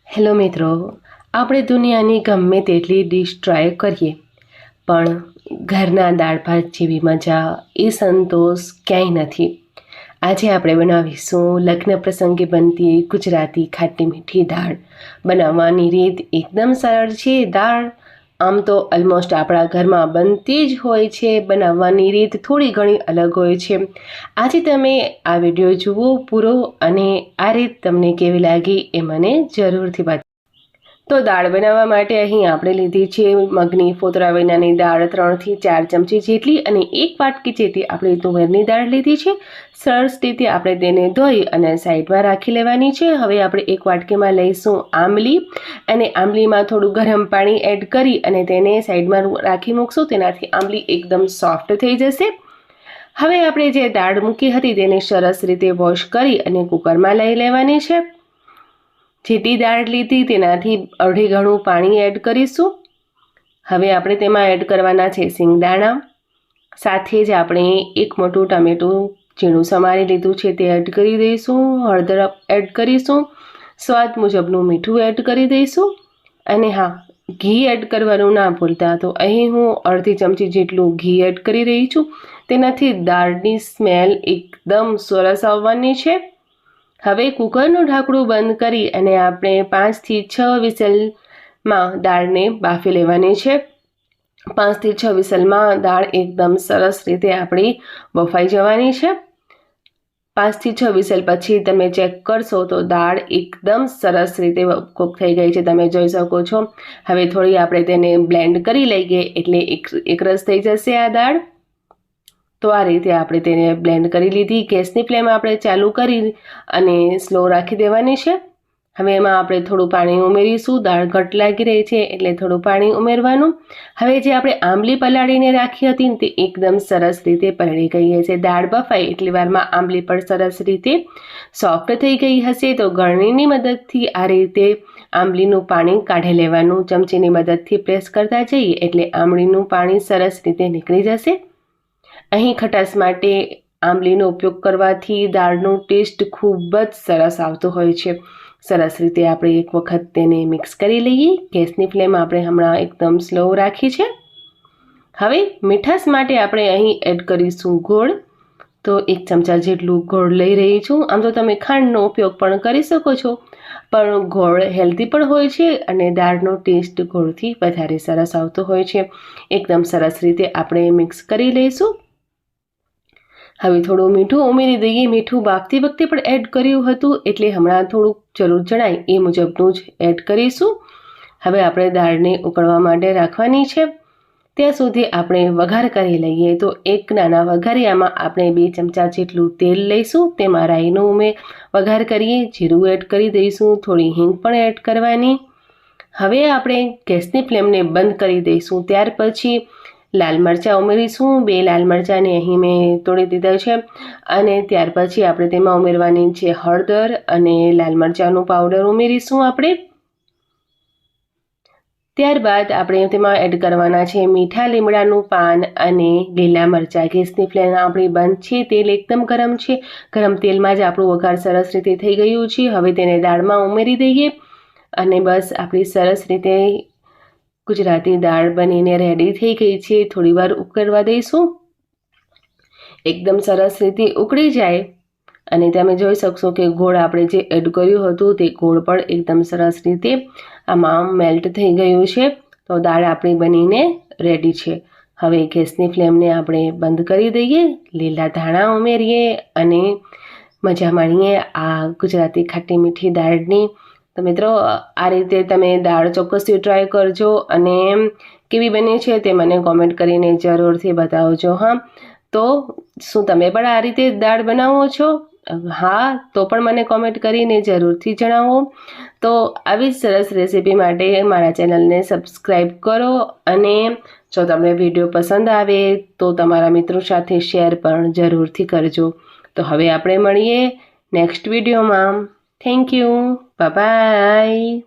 Hello મિત્રો, આપણે દુનિયાની ગમે તેટલી ડીશ ટ્રાય કરીએ પણ ઘરના દાળ ભાત જેવી મજા એ સંતોષ ક્યાંય નથી. આજે આપણે બનાવીશું લગ્ન પ્રસંગે બનતી ગુજરાતી ખાટી મીઠી દાળ. બનાવવાની રીત એકદમ સરળ છે. દાળ આમ તો ઓલમોસ્ટ આપણા ઘરમાં બનતી જ હોય છે, બનાવવાની રીત થોડી ઘણી અલગ હોય છે. આજે તમે આ વિડીયો જુઓ પૂરો અને આ રીત તમને કેવી લાગી એ મને જરૂરથી બતાવો. તો દાળ બનાવવા માટે અહીં આપણે લીધી છે મગની ફોતરા વિનાની દાળ 3 થી 4 ચમચી જેટલી અને 1 વાટકી જેટલી આપણે તુવેરની દાળ લીધી છે. સરસ રીતે આપણે તેને ધોઈ અને સાઈડમાં રાખી લેવાની છે. હવે આપણે 1 વાટકીમાં લઈશું આંબલી અને આંબલીમાં થોડું ગરમ પાણી એડ કરી અને તેને સાઈડમાં રાખી મૂકશું. તેનાથી આંબલી એકદમ સોફ્ટ થઈ જશે. હવે આપણે જે દાળ મૂકી હતી તેને સરસ રીતે વોશ કરી અને કુકરમાં લઈ લેવાની છે. જેટલી દાળ લીધી તેનાથી અડધી ગણું પાણી એડ કરીશું. હવે આપણે તેમાં એડ કરવાના છે સિંગદાણા. સાથે જ આપણે 1 મોટું ટામેટું ઝીણું સમારી લીધું છે તે એડ કરી દઈશું. હળદર એડ કરીશું. સ્વાદ મુજબનું મીઠું એડ કરી દઈશું. અને હા, ઘી એડ કરવાનું ના ભૂલતા. તો અહીં હું અડધી ચમચી જેટલું ઘી એડ કરી રહી છું. તેનાથી દાળની સ્મેલ એકદમ સરસ આવવાની છે. હવે કુકરનું ઢાંકણું બંધ કરી અને આપણે 5 થી 6 વિસલમાં દાળને બાફી લેવાની છે. 5 થી 6 વિસલમાં દાળ એકદમ સરસ રીતે આપણી બફાઈ જવાની છે. 5 થી 6 વિસલ પછી તમે ચેક કરશો તો દાળ એકદમ સરસ રીતે કૂક થઈ ગઈ છે, તમે જોઈ શકો છો. હવે થોડી આપણે તેને બ્લેન્ડ કરી લઈએ એટલે એકરસ થઈ જશે આ દાળ. તો આ રીતે આપણે તેને બ્લેન્ડ કરી લીધી. ગેસની ફ્લેમ આપણે ચાલુ કરી અને સ્લો રાખી દેવાની છે. હવે એમાં આપણે થોડું પાણી ઉમેરીશું. દાળ ઘટ લાગી રહી છે એટલે થોડું પાણી ઉમેરવાનું. હવે જે આપણે આંબલી પલાળીને રાખી હતી તે એકદમ સરસ રીતે પલળી ગઈ છે. દાળ બફાઈ એટલી વારમાં આંબલી પણ સરસ રીતે સોફ્ટ થઈ ગઈ હશે. તો ગળણીની મદદથી આ રીતે આંબલીનું પાણી કાઢી લેવાનું. ચમચીની મદદથી પ્રેસ કરતા જઈએ એટલે આંબલીનું પાણી સરસ રીતે નીકળી જશે. અહીં ખટાશ માટે આંબલીનો ઉપયોગ કરવાથી દાળનો ટેસ્ટ ખૂબ જ સરસ આવતો હોય છે. સરસ રીતે આપણે એક વખત તેને મિક્સ કરી લઈએ. ગેસની ફ્લેમ આપણે હમણાં એકદમ સ્લો રાખી છે. હવે મીઠાશ માટે આપણે અહીં એડ કરીશું ગોળ. તો 1 ચમચા જેટલું ગોળ લઈ રહી છું. આમ તો તમે ખાંડનો ઉપયોગ પણ કરી શકો છો, પણ ગોળ હેલ્ધી પણ હોય છે અને દાળનો ટેસ્ટ ગોળથી વધારે સરસ આવતો હોય છે. એકદમ સરસ રીતે આપણે મિક્સ કરી લઈશું. હવે થોડું મીઠું ઉમેરી દઈએ. મીઠું બાફતી વખતે પણ એડ કર્યું હતું એટલે હમણાં થોડુંક જરૂર જણાય એ મુજબનું જ એડ કરીશું. હવે આપણે દાળને ઉકળવા માટે રાખવાની છે. ત્યાં સુધી આપણે વઘાર કરી લઈએ. તો એક નાના વઘારિયામાં આપણે 2 ચમચા જેટલું તેલ લઈશું. તેમાં રાઈનો વઘાર કરીએ. જીરું એડ કરી દઈશું. થોડી હિંગ પણ એડ કરવાની. હવે આપણે ગેસની ફ્લેમને બંધ કરી દઈશું. ત્યાર પછી લાલ મરચાં ઉમેરીશું. 2 લાલ મરચાંને અહીં મેં તોડી દીધા છે. અને ત્યાર પછી આપણે તેમાં ઉમેરવાની છે હળદર અને લાલ મરચાંનું પાવડર ઉમેરીશું આપણે. ત્યારબાદ આપણે તેમાં એડ કરવાના છે મીઠા લીમડાનું પાન અને લીલા મરચાં. ગેસની ફ્લેમ આપણી બંધ છે. તેલ એકદમ ગરમ છે. ગરમ તેલમાં જ આપણું વઘાર સરસ રીતે થઈ ગયું છે. હવે તેને દાળમાં ઉમેરી દઈએ અને બસ આપણી સરસ રીતે ગુજરાતી દાળ બનીને રેડી થઈ ગઈ છે. થોડી વાર ઉકળવા દઈશું. એકદમ સરસ રીતે ઉકળી જાય અને તમે જોઈ શકશો કે ગોળ આપણે જે એડ કર્યું હતું તે ગોળ પણ એકદમ સરસ રીતે આમાં મેલ્ટ થઈ ગયું છે. તો દાળ આપણી બનીને રેડી છે. હવે ગેસની ફ્લેમને આપણે બંધ કરી દઈએ. લીલા ધાણા ઉમેરીએ અને મજા માણીએ આ ગુજરાતી ખાટી મીઠી દાળની. તો મિત્રો, આ રીતે તમે દાળ ચોક્કસથી ટ્રાય કરજો અને કેવી બની છે તે મને કોમેન્ટ કરીને જરૂરથી બતાવજો. હા, તો શું તમે પણ આ રીતે દાળ બનાવો છો? હા, તો પણ મને કોમેન્ટ કરીને જરૂરથી જણાવો. તો આવી જ સરસ રેસીપી માટે મારા ચેનલને સબસ્ક્રાઈબ કરો અને જો તમને વિડીયો પસંદ આવે તો તમારા મિત્રો સાથે શેર પણ જરૂરથી કરજો. તો હવે આપણે મળીએ નેક્સ્ટ વિડીયોમાં. Thank you. બાય.